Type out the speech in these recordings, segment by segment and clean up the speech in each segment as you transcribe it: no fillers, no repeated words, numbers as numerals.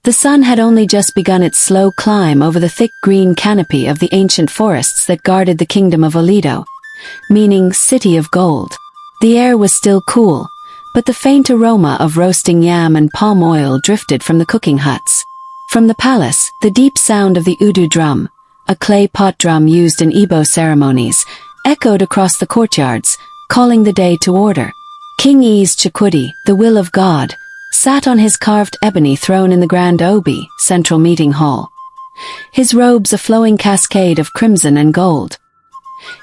The sun had only just begun its slow climb over the thick green canopy of the ancient forests that guarded the kingdom of Ọlaedo, meaning City of Gold. The air was still cool, but the faint aroma of roasting yam and palm oil drifted from the cooking huts. From the palace, the deep sound of the udu drum, a clay pot drum used in Igbo ceremonies, echoed across the courtyards, calling the day to order. King Chukwudi, the will of God, sat on his carved ebony throne in the grand Obi, central meeting hall. His robes a flowing cascade of crimson and gold.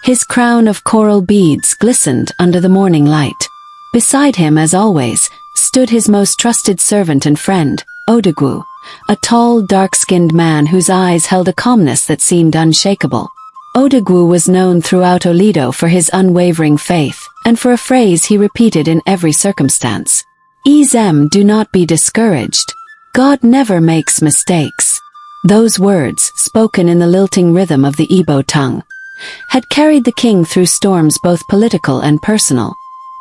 His crown of coral beads glistened under the morning light. Beside him, as always, stood his most trusted servant and friend, Odogwu, a tall, dark-skinned man whose eyes held a calmness that seemed unshakable. Odogwu was known throughout Ọlaedo for his unwavering faith, and for a phrase he repeated in every circumstance. Do not be discouraged. God never makes mistakes. Those words, spoken in the lilting rhythm of the Igbo tongue, had carried the king through storms both political and personal.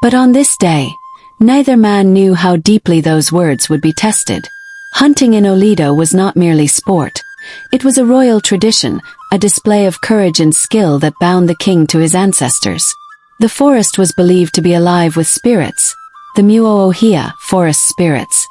But on this day, neither man knew how deeply those words would be tested. Hunting in Ọlaedo was not merely sport. It was a royal tradition, a display of courage and skill that bound the king to his ancestors. The forest was believed to be alive with spirits, the Muoohia, forest spirits,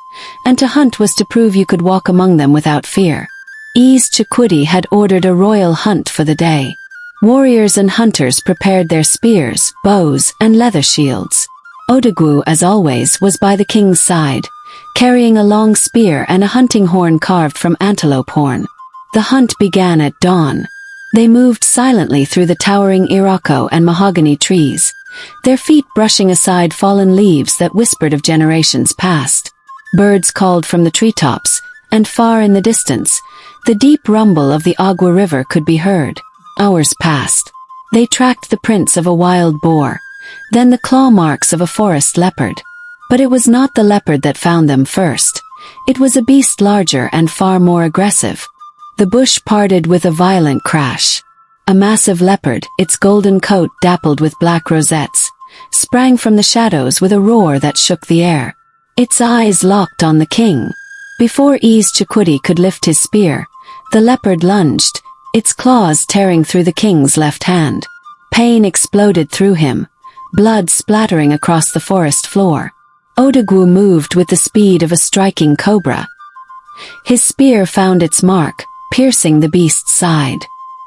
and to hunt was to prove you could walk among them without fear. Chukwudi had ordered a royal hunt for the day. Warriors and hunters prepared their spears, bows, and leather shields. Odogwu, as always, was by the king's side, carrying a long spear and a hunting horn carved from antelope horn. The hunt began at dawn. They moved silently through the towering iroko and mahogany trees, their feet brushing aside fallen leaves that whispered of generations past. Birds called from the treetops, and far in the distance, the deep rumble of the Agua River could be heard. Hours passed. They tracked the prints of a wild boar, then the claw marks of a forest leopard. But it was not the leopard that found them first. It was a beast larger and far more aggressive. The bush parted with a violent crash. A massive leopard, its golden coat dappled with black rosettes, sprang from the shadows with a roar that shook the air. Its eyes locked on the king. Before Chukwudi could lift his spear, the leopard lunged, its claws tearing through the king's left hand. Pain exploded through him, blood splattering across the forest floor. Odogwu moved with the speed of a striking cobra. His spear found its mark, piercing the beast's side.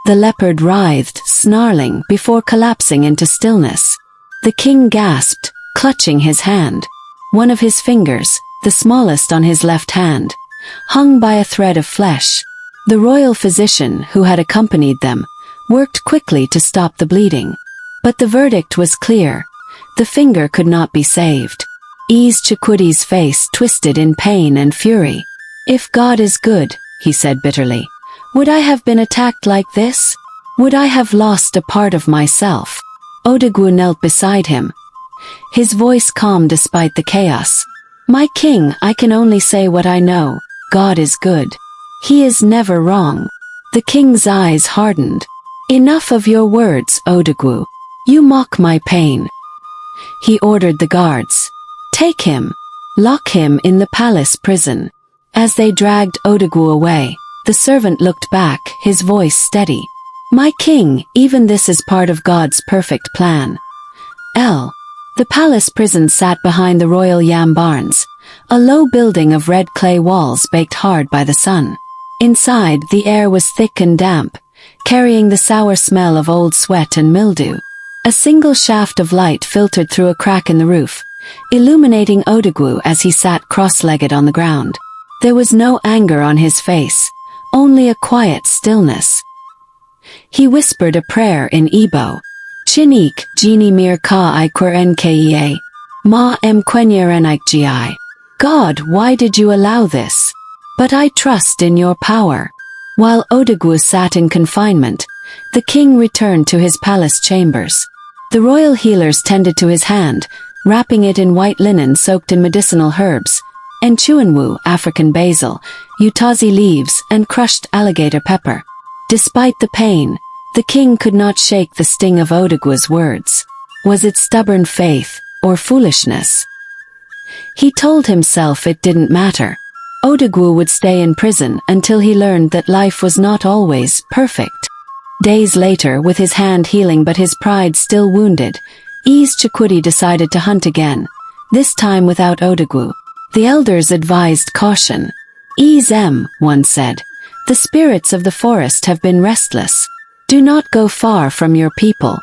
The leopard writhed, snarling, before collapsing into stillness. The king gasped, clutching his hand. One of his fingers, the smallest on his left hand, hung by a thread of flesh. The royal physician, who had accompanied them, worked quickly to stop the bleeding. But the verdict was clear. The finger could not be saved. Chukwidi's face twisted in pain and fury. "If God is good," he said bitterly, "would I have been attacked like this? Would I have lost a part of myself?" Odogwu knelt beside him, his voice calm despite the chaos. "My king, I can only say what I know. God is good. He is never wrong." The king's eyes hardened. "Enough of your words, Odogwu. You mock my pain." He ordered the guards, "Take him. Lock him in the palace prison." As they dragged Odogwu away, the servant looked back, his voice steady. "My king, even this is part of God's perfect plan." The palace prison sat behind the royal yam barns, a low building of red clay walls baked hard by the sun. Inside, the air was thick and damp, carrying the sour smell of old sweat and mildew. A single shaft of light filtered through a crack in the roof, illuminating Odogwu as he sat cross-legged on the ground. There was no anger on his face, only a quiet stillness. He whispered a prayer in Igbo. "Chinik, jini mir ka ikwer nkea. Ma kwenyerenik gi. God, why did you allow this? But I trust in your power." While Odogwu sat in confinement, the king returned to his palace chambers. The royal healers tended to his hand, wrapping it in white linen soaked in medicinal herbs, enchuanwu, African basil, utazi leaves, and crushed alligator pepper. Despite the pain, the king could not shake the sting of Odogwu's words. Was it stubborn faith, or foolishness? He told himself it didn't matter. Odogwu would stay in prison until he learned that life was not always perfect. Days later, with his hand healing but his pride still wounded, Ihe Chukwudi decided to hunt again, this time without Odogwu. The elders advised caution. "Ihe, one said, the spirits of the forest have been restless. Do not go far from your people."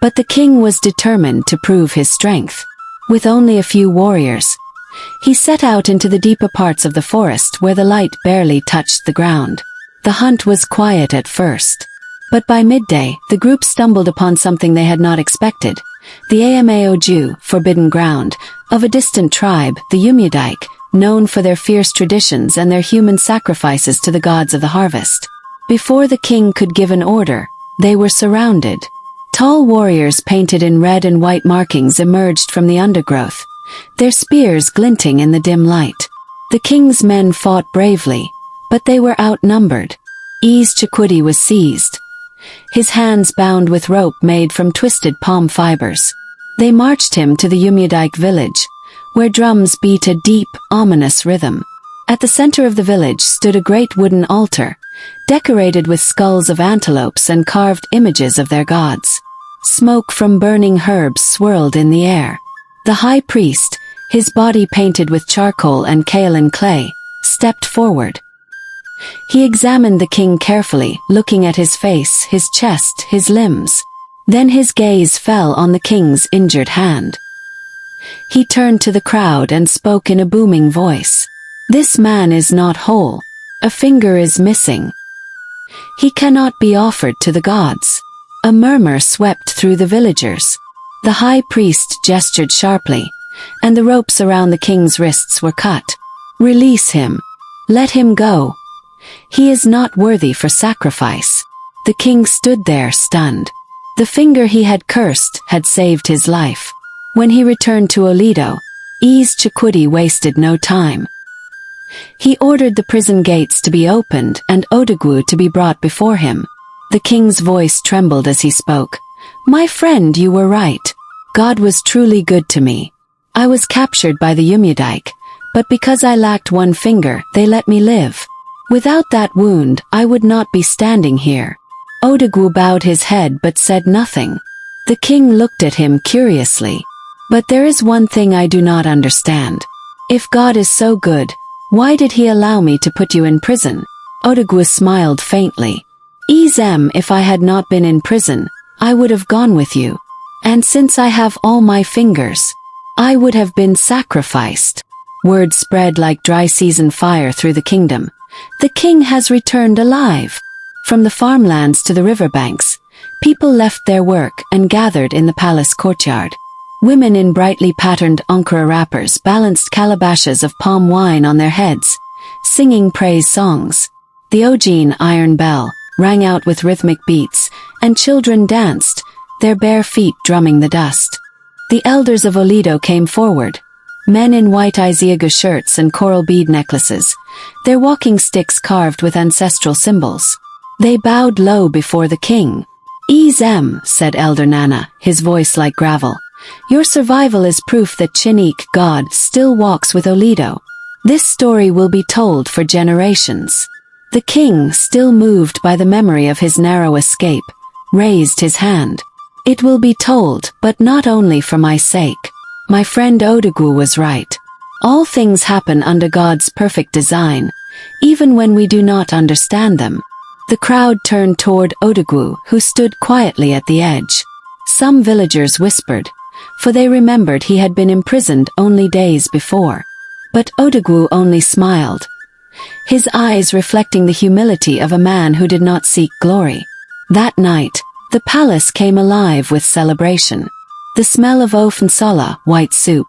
But the king was determined to prove his strength. With only a few warriors, he set out into the deeper parts of the forest where the light barely touched the ground. The hunt was quiet at first. But by midday, the group stumbled upon something they had not expected. The Amaoju, forbidden ground, of a distant tribe, the Umudik, known for their fierce traditions and their human sacrifices to the gods of the harvest. Before the king could give an order, they were surrounded. Tall warriors painted in red and white markings emerged from the undergrowth, their spears glinting in the dim light. The king's men fought bravely, but they were outnumbered. Ihe Chukwudi was seized, his hands bound with rope made from twisted palm fibers. They marched him to the Umudik village, where drums beat a deep, ominous rhythm. At the center of the village stood a great wooden altar, decorated with skulls of antelopes and carved images of their gods. Smoke from burning herbs swirled in the air. The high priest, his body painted with charcoal and kaolin clay, stepped forward. He examined the king carefully, looking at his face, his chest, his limbs. Then his gaze fell on the king's injured hand. He turned to the crowd and spoke in a booming voice. "This man is not whole. A finger is missing. He cannot be offered to the gods." A murmur swept through the villagers. The high priest gestured sharply, and the ropes around the king's wrists were cut. "Release him. Let him go. He is not worthy for sacrifice." The king stood there stunned. The finger he had cursed had saved his life. When he returned to Ọlaedo, Ihe Chukwudi wasted no time. He ordered the prison gates to be opened and Odogwu to be brought before him. The king's voice trembled as he spoke. "My friend, you were right. God was truly good to me. I was captured by the Umudik, but because I lacked one finger, they let me live. Without that wound, I would not be standing here." Odogwu bowed his head but said nothing. The king looked at him curiously. "But there is one thing I do not understand. If God is so good, why did he allow me to put you in prison?" Odogwu smiled faintly. "Ihe, if I had not been in prison, I would have gone with you. And since I have all my fingers, I would have been sacrificed." Word spread like dry season fire through the kingdom. The king has returned alive. From the farmlands to the riverbanks, people left their work and gathered in the palace courtyard. Women in brightly patterned Ankara wrappers balanced calabashes of palm wine on their heads, singing praise songs. The Ojin iron bell rang out with rhythmic beats, and children danced, their bare feet drumming the dust. The elders of Ọlaedo came forward, men in white Isiaga shirts and coral bead necklaces, their walking sticks carved with ancestral symbols. They bowed low before the king. "Ihe," said Elder Nana, his voice like gravel. "Your survival is proof that Chinik, God, still walks with Ọlaedo. This story will be told for generations." The king, still moved by the memory of his narrow escape, raised his hand. "It will be told, but not only for my sake. My friend Odogwu was right. All things happen under God's perfect design, even when we do not understand them." The crowd turned toward Odogwu, who stood quietly at the edge. Some villagers whispered, for they remembered he had been imprisoned only days before. But Odogwu only smiled, his eyes reflecting the humility of a man who did not seek glory. That night, the palace came alive with celebration. The smell of ofensala, white soup,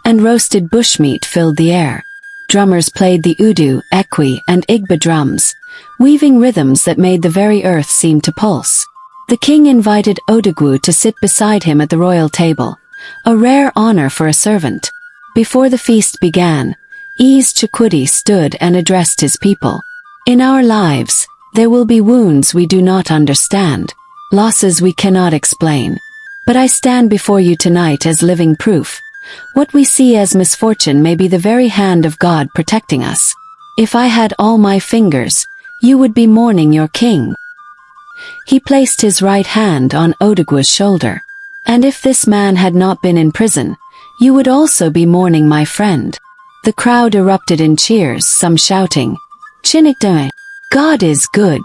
and roasted bushmeat filled the air. Drummers played the udu, ekwe, and igba drums, weaving rhythms that made the very earth seem to pulse. The king invited Odogwu to sit beside him at the royal table, a rare honor for a servant. Before the feast began, Ihe Chukwudi stood and addressed his people. "In our lives, there will be wounds we do not understand, losses we cannot explain. But I stand before you tonight as living proof. What we see as misfortune may be the very hand of God protecting us. If I had all my fingers, you would be mourning your king." He placed his right hand on Odogwu's shoulder. "And if this man had not been in prison, you would also be mourning my friend." The crowd erupted in cheers, some shouting, "Chineke, God is good."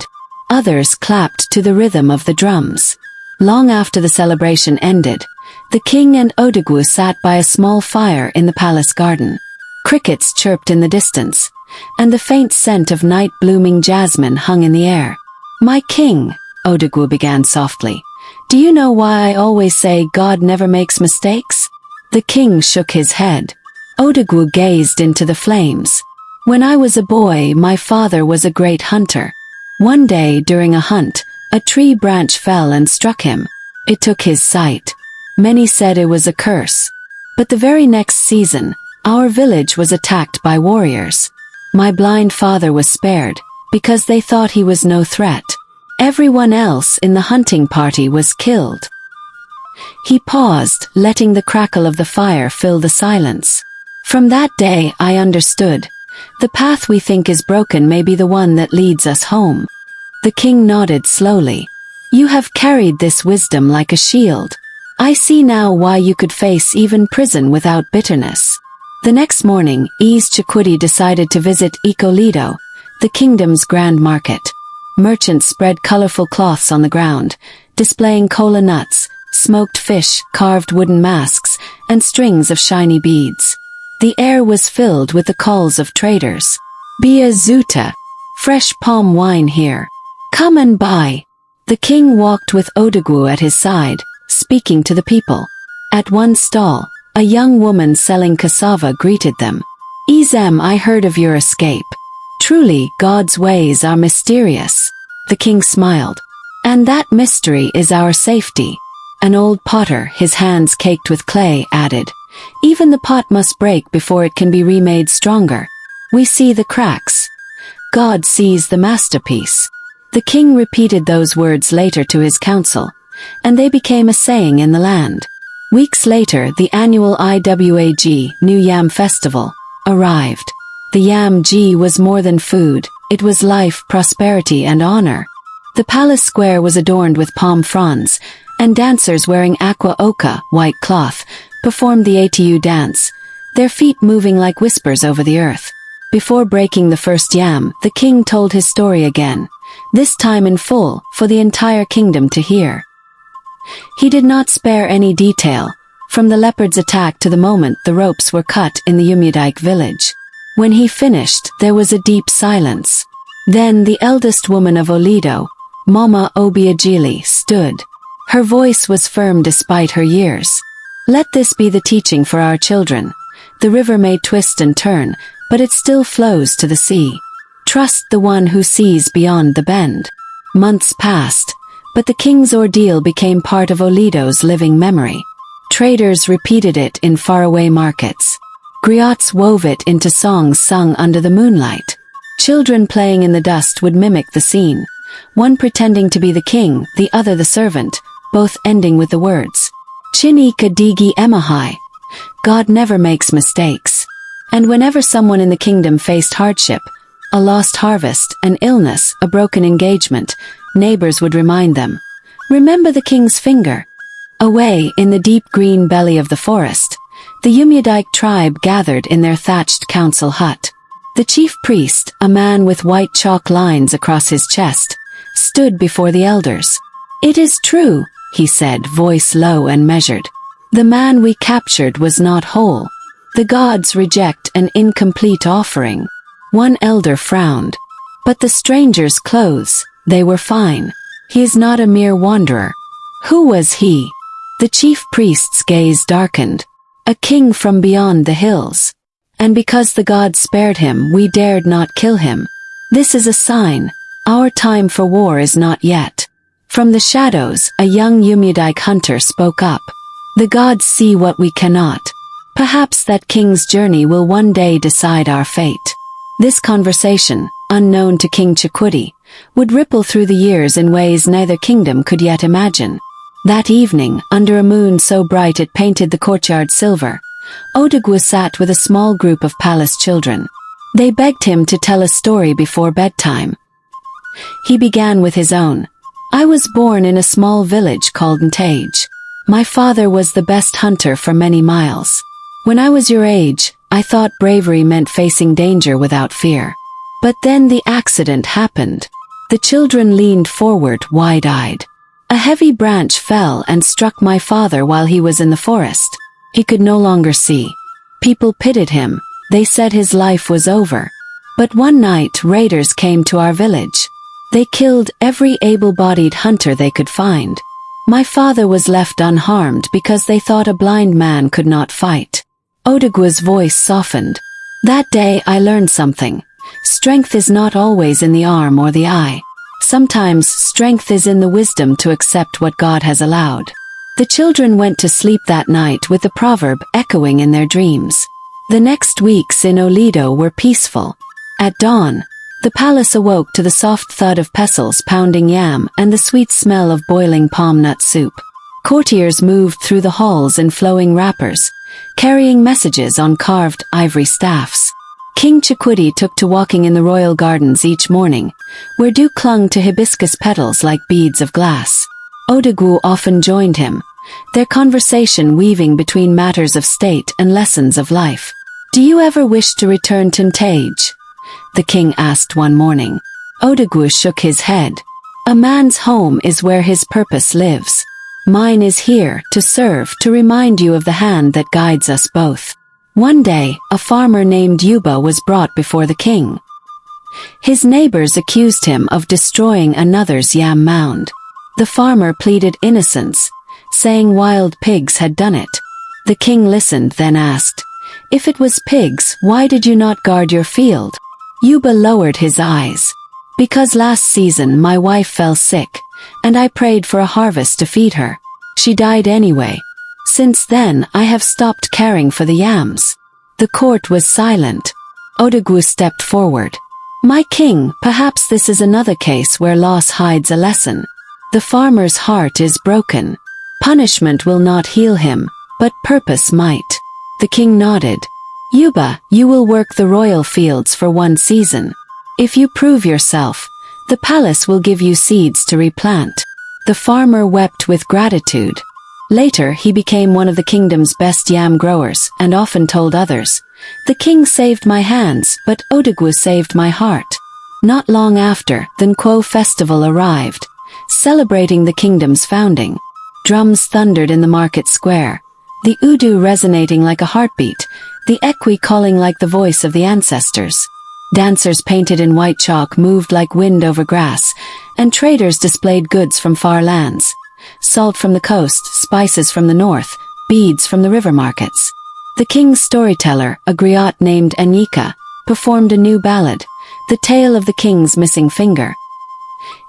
Others clapped to the rhythm of the drums. Long after the celebration ended, the king and Odogwu sat by a small fire in the palace garden. Crickets chirped in the distance, and the faint scent of night-blooming jasmine hung in the air. "My king," Odogwu began softly, "do you know why I always say God never makes mistakes?" The king shook his head. Odogwu gazed into the flames. "When I was a boy, my father was a great hunter. One day during a hunt, a tree branch fell and struck him. It took his sight. Many said it was a curse. But the very next season, our village was attacked by warriors. My blind father was spared, because they thought he was no threat. Everyone else in the hunting party was killed." He paused, letting the crackle of the fire fill the silence. "From that day I understood. The path we think is broken may be the one that leads us home." The king nodded slowly. "You have carried this wisdom like a shield. I see now why you could face even prison without bitterness." The next morning, Ihe Chukwu decided to visit Ọlaedo, the kingdom's grand market. Merchants spread colorful cloths on the ground, displaying kola nuts, smoked fish, carved wooden masks, and strings of shiny beads. The air was filled with the calls of traders. "Bia zuta, fresh palm wine here. Come and buy." The king walked with Odogwu at his side, speaking to the people. At one stall, a young woman selling cassava greeted them. "Izem, I heard of your escape. Truly, God's ways are mysterious." The king smiled. "And that mystery is our safety." An old potter, his hands caked with clay, added, "Even the pot must break before it can be remade stronger. We see the cracks. God sees the masterpiece." The king repeated those words later to his council, and they became a saying in the land. Weeks later, the annual Iwag New Yam Festival arrived. The yam was more than food, it was life, prosperity, and honor. The palace square was adorned with palm fronds, and dancers wearing aqua oka, white cloth, performed the Atu dance, their feet moving like whispers over the earth. Before breaking the first yam, the king told his story again, this time in full, for the entire kingdom to hear. He did not spare any detail, from the leopard's attack to the moment the ropes were cut in the Umudik village. When he finished, there was a deep silence. Then the eldest woman of Ọlaedo, Mama Obiageli, stood. Her voice was firm despite her years. "Let this be the teaching for our children. The river may twist and turn, but it still flows to the sea. Trust the one who sees beyond the bend." Months passed, but the king's ordeal became part of Ọlaedo's living memory. Traders repeated it in faraway markets. Griots wove it into songs sung under the moonlight. Children playing in the dust would mimic the scene, one pretending to be the king, the other the servant, both ending with the words, "Chinika digi emahai." God never makes mistakes. And whenever someone in the kingdom faced hardship, a lost harvest, an illness, a broken engagement, neighbors would remind them, "Remember the king's finger." Away in the deep green belly of the forest, the Umudik tribe gathered in their thatched council hut. The chief priest, a man with white chalk lines across his chest, stood before the elders. "It is true," he said, voice low and measured. "The man we captured was not whole. The gods reject an incomplete offering." One elder frowned. "But the stranger's clothes, they were fine. He is not a mere wanderer." Who was he? The chief priest's gaze darkened. "A king from beyond the hills. And because the gods spared him, we dared not kill him. This is a sign. Our time for war is not yet." From the shadows, a young Umudik hunter spoke up. "The gods see what we cannot. Perhaps that king's journey will one day decide our fate." This conversation, unknown to King Chukwudi, would ripple through the years in ways neither kingdom could yet imagine. That evening, under a moon so bright it painted the courtyard silver, Odogwu sat with a small group of palace children. They begged him to tell a story before bedtime. He began with his own. I was born in a small village called Ntage. My father was the best hunter for many miles. When I was your age, I thought bravery meant facing danger without fear. But then the accident happened. The children leaned forward, wide-eyed. A heavy branch fell and struck my father while he was in the forest. He could no longer see. People pitied him. They said his life was over. But one night raiders came to our village. They killed every able-bodied hunter they could find. My father was left unharmed because they thought a blind man could not fight. Odogwu's voice softened. That day I learned something. Strength is not always in the arm or the eye. Sometimes strength is in the wisdom to accept what God has allowed. The children went to sleep that night with the proverb echoing in their dreams. The next weeks in Ọlaedo were peaceful. At dawn, the palace awoke to the soft thud of pestles pounding yam and the sweet smell of boiling palm nut soup. Courtiers moved through the halls in flowing wrappers, carrying messages on carved ivory staffs. King Chukwudi took to walking in the royal gardens each morning, where dew clung to hibiscus petals like beads of glass. Odogwu often joined him, their conversation weaving between matters of state and lessons of life. Do you ever wish to return to Ntage? The king asked one morning. Odogwu shook his head. A man's home is where his purpose lives. Mine is here to serve, to remind you of the hand that guides us both. One day, a farmer named Yuba was brought before the king. His neighbors accused him of destroying another's yam mound. The farmer pleaded innocence, saying wild pigs had done it. The king listened, then asked, "If it was pigs, why did you not guard your field?" Yuba lowered his eyes. "Because last season my wife fell sick, and I prayed for a harvest to feed her. She died anyway. Since then I have stopped caring for the yams." The court was silent. Odogwu stepped forward. "My king, perhaps this is another case where loss hides a lesson. The farmer's heart is broken. Punishment will not heal him, but purpose might." The king nodded. "Yuba, you will work the royal fields for one season. If you prove yourself, the palace will give you seeds to replant." The farmer wept with gratitude. Later he became one of the kingdom's best yam growers and often told others, "The king saved my hands, but Odogwu saved my heart." Not long after, the Nkwo festival arrived, celebrating the kingdom's founding. Drums thundered in the market square, the udu resonating like a heartbeat, the ekwe calling like the voice of the ancestors. Dancers painted in white chalk moved like wind over grass, and traders displayed goods from far lands. Salt from the coast, spices from the north, beads from the river markets. The king's storyteller, a griot named Anyika, performed a new ballad, the tale of the king's missing finger.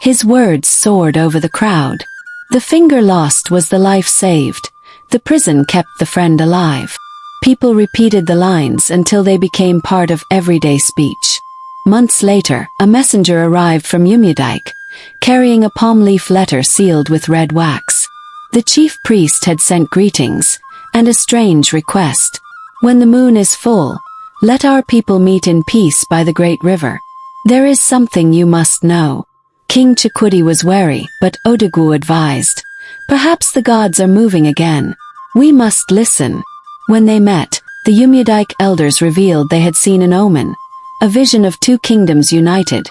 His words soared over the crowd. The finger lost was the life saved. The prison kept the friend alive. People repeated the lines until they became part of everyday speech. Months later, a messenger arrived from Umudike, carrying a palm leaf letter sealed with red wax. The chief priest had sent greetings, and a strange request. "When the moon is full, let our people meet in peace by the great river. There is something you must know." King Chukwudi was wary, but Odogwu advised, "Perhaps the gods are moving again. We must listen." When they met, the Umudike elders revealed they had seen an omen, a vision of two kingdoms united,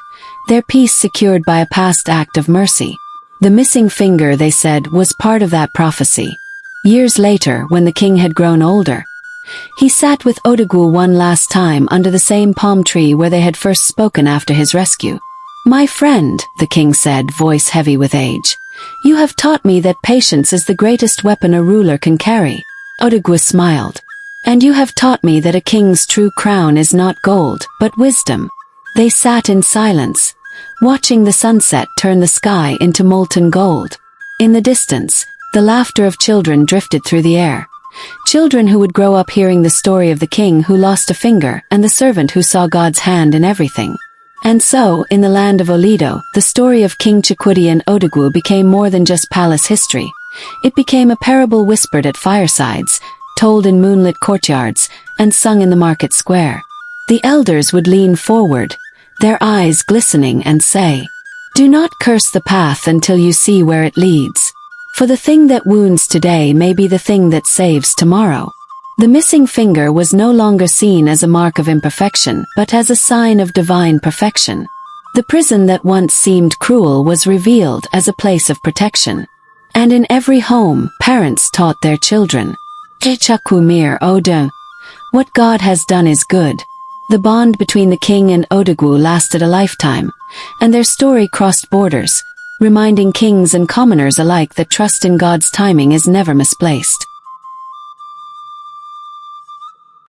their peace secured by a past act of mercy. The missing finger, they said, was part of that prophecy. Years later, when the king had grown older, he sat with Odogwu one last time under the same palm tree where they had first spoken after his rescue. "My friend," the king said, voice heavy with age, "you have taught me that patience is the greatest weapon a ruler can carry." Odogwu smiled. "And you have taught me that a king's true crown is not gold, but wisdom." They sat in silence, watching the sunset turn the sky into molten gold. In the distance, the laughter of children drifted through the air. Children who would grow up hearing the story of the king who lost a finger and the servant who saw God's hand in everything. And so, in the land of Ọlaedo, the story of King Chukwudi and Odogwu became more than just palace history. It became a parable whispered at firesides, told in moonlit courtyards, and sung in the market square. The elders would lean forward, their eyes glistening, and say, "Do not curse the path until you see where it leads. For the thing that wounds today may be the thing that saves tomorrow." The missing finger was no longer seen as a mark of imperfection, but as a sign of divine perfection. The prison that once seemed cruel was revealed as a place of protection. And in every home, parents taught their children, Ihe Chukwu mere Odogwu. What God has done is good. The bond between the king and Odogwu lasted a lifetime, and their story crossed borders, reminding kings and commoners alike that trust in God's timing is never misplaced.